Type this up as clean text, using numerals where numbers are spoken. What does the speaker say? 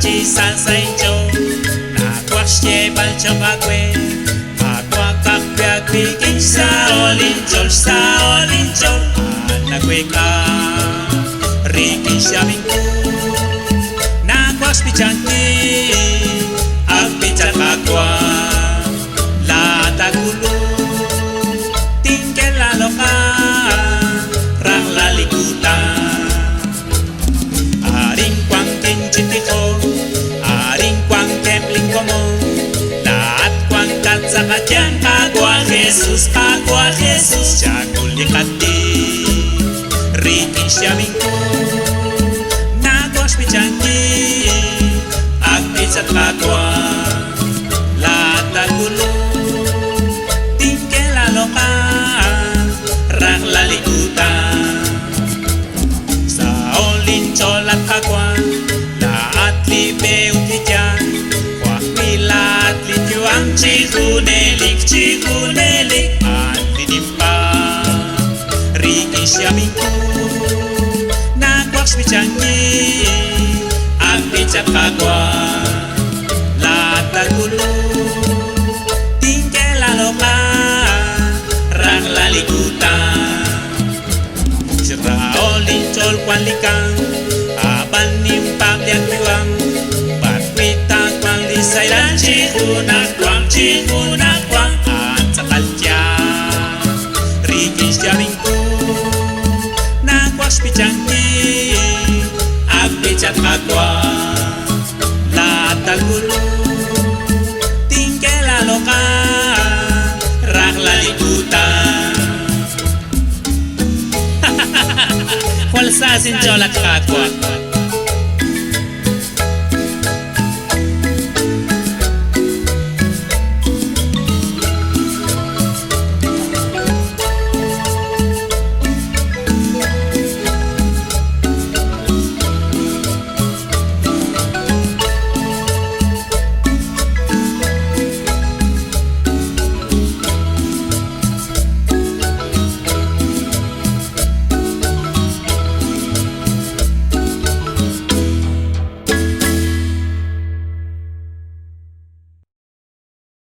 chi san sai cho na kwa she bal cho ba kwe ma kwa ka pya kwi kin sa olin chol na kwe ka ri kin sha min na kwa spichanti ak pichat ka kwa la ta gulu tingkel la loka rang la likuta aring kwang kin chitiko aring kwang kempling komo lahat kwang kat sa katyang agwa Jesus chakul likati rikin siya mingko nagwas pichanti ak pichat agwa lahat agulo tingkel aloka rang lalikuta sa olin cholat agwa lahat libe utidyan kwa milat lityuang chikunelik at linimpa rikin siya mingko nagwaks pichanti ak pichat agwa lahat agulo tingkel aloka rang lalikuta sira olin chol kwan likang aban nimpak diak tuang patwita kwang lisailan chikunak kwang at sa kaltya rikin siya mingko nagwaks pichanti ak pichat agwa lahat agulo tingkel aloka rang lalikuta Walsa sin cholat agwa